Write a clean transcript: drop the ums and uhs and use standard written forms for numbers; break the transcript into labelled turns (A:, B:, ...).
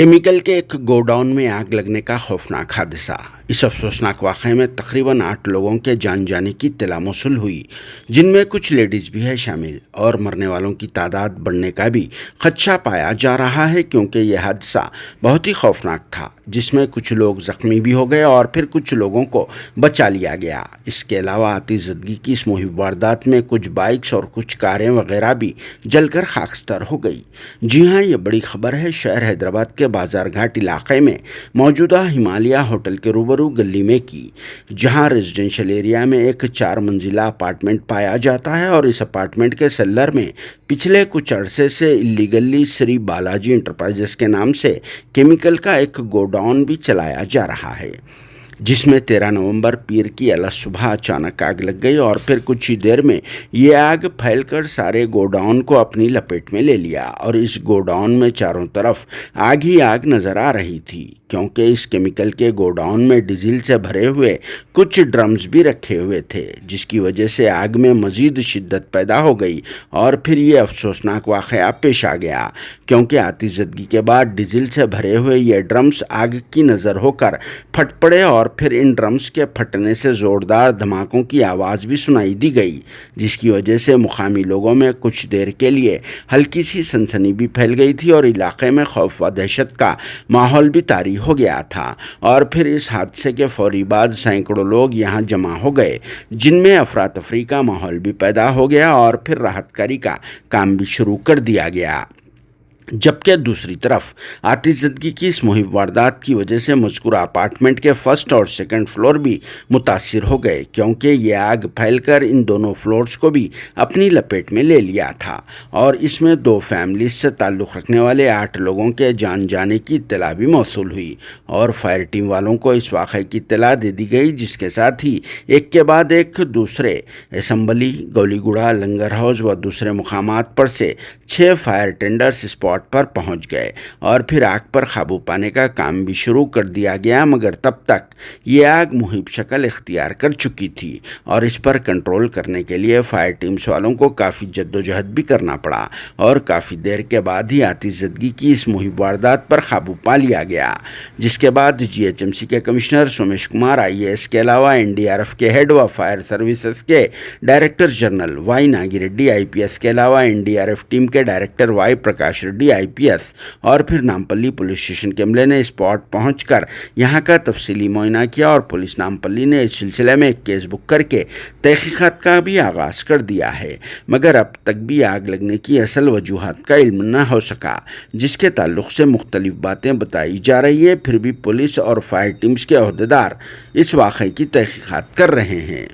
A: Chemical के एक godown में आग लगने का खौफनाक हादसा। इस अफसोसनाक वाक़ये में तकरीबन 8 लोगों के जान जाने की इत्तला मौसूल हुई, जिनमें कुछ लेडीज़ भी है शामिल, और मरने वालों की तादाद बढ़ने का भी खदशा पाया जा रहा है, क्योंकि यह हादसा बहुत ही खौफनाक था, जिसमें कुछ लोग ज़ख्मी भी हो गए और फिर कुछ लोगों को बचा लिया गया। इसके अलावा आतिशज़दगी की इस मुहिम वारदात में कुछ बाइक्स और कुछ कारें वगैरह भी जलकर खाकस्तर हो गई। जी हाँ, ये बड़ी खबर है शहर हैदराबाद के बाजार घाट इलाके में मौजूदा हिमालय होटल के रूबरू गली में की, जहां रेजिडेंशियल एरिया में एक 4 मंजिला अपार्टमेंट पाया जाता है, और इस अपार्टमेंट के सेल्लर में पिछले कुछ अरसे से इलीगली श्री बालाजी इंटरप्राइजेस के नाम से केमिकल का एक गोडाउन भी चलाया जा रहा है, जिसमें 13 नवंबर पीर की अलग सुबह अचानक आग लग गई और फिर कुछ ही देर में ये आग फैलकर सारे गोडाउन को अपनी लपेट में ले लिया। और इस गोडाउन में चारों तरफ आग ही आग नज़र आ रही थी, क्योंकि इस केमिकल के गोडाउन में डीजल से भरे हुए कुछ ड्रम्स भी रखे हुए थे, जिसकी वजह से आग में मज़ीद शिद्दत पैदा हो गई। और फिर ये अफसोसनाक वाक़या पेश आ गया, क्योंकि आतिशज़दगी के बाद डीजल से भरे हुए ये ड्रम्स आग की नज़र होकर फट पड़े, और फिर इन ड्रम्स के फटने से ज़ोरदार धमाकों की आवाज़ भी सुनाई दी गई, जिसकी वजह से मुकामी लोगों में कुछ देर के लिए हल्की सी सनसनी भी फैल गई थी, और इलाके में खौफ व दहशत का माहौल भी तारी हो गया था। और फिर इस हादसे के फौरी बाद सैकड़ों लोग यहाँ जमा हो गए, जिनमें अफरा तफरी का माहौल भी पैदा हो गया, और फिर राहतकारी का काम भी शुरू कर दिया गया। जबकि दूसरी तरफ आतिशज़दगी की इस मुहिम वारदात की वजह से मज़कूरा अपार्टमेंट के फर्स्ट और सेकंड फ्लोर भी मुतासिर हो गए, क्योंकि ये आग फैलकर इन दोनों फ्लोर्स को भी अपनी लपेट में ले लिया था, और इसमें 2 फैमिलीज से ताल्लुक़ रखने वाले 8 लोगों के जान जाने की इत्तला भी मौसूल हुई, और फायर टीम वालों को इस वाक़े की इत्तला दे दी गई, जिसके साथ ही एक के बाद एक दूसरे असम्बली, गौलीगुड़ा, लंगर हाउस व दूसरे मुकामात पर से 6 फायर टेंडर्स स्पॉट पर पहुंच गए, और फिर आग पर काबू पाने का काम भी शुरू कर दिया गया। मगर तब तक ये आग मुहिब शक्ल इख्तियार कर चुकी थी, और इस पर कंट्रोल करने के लिए फायर टीम्स वालों को काफ़ी जद्दोजहद भी करना पड़ा, और काफ़ी देर के बाद ही आतिशज़दगी की इस मुहिम वारदात पर काबू पा लिया गया, जिसके बाद GHMC के कमिश्नर सोमेश कुमार IAS के अलावा NDRF के हेड व फायर सर्विसेज के director general Y Nagireddy IPS के अलावा NDRF टीम के डायरेक्टर Y प्रकाश रेड्डी IPS और फिर नामपल्ली पुलिस स्टेशन के अमले ने स्पॉट पहुंचकर यहां का तफसीली मुआयना किया, और पुलिस नामपल्ली ने इस सिलसिले में एक केस बुक करके तहकीकात का भी आगाज़ कर दिया है। मगर अब तक भी आग लगने की असल वजूहात का इल्म न हो सका, जिसके ताल्लुक़ से मुख्तलिफ बातें बताई जा रही है। फिर भी पुलिस और फायर टीम्स के अहदेदार इस वाक़े की तहकीकात कर रहे हैं।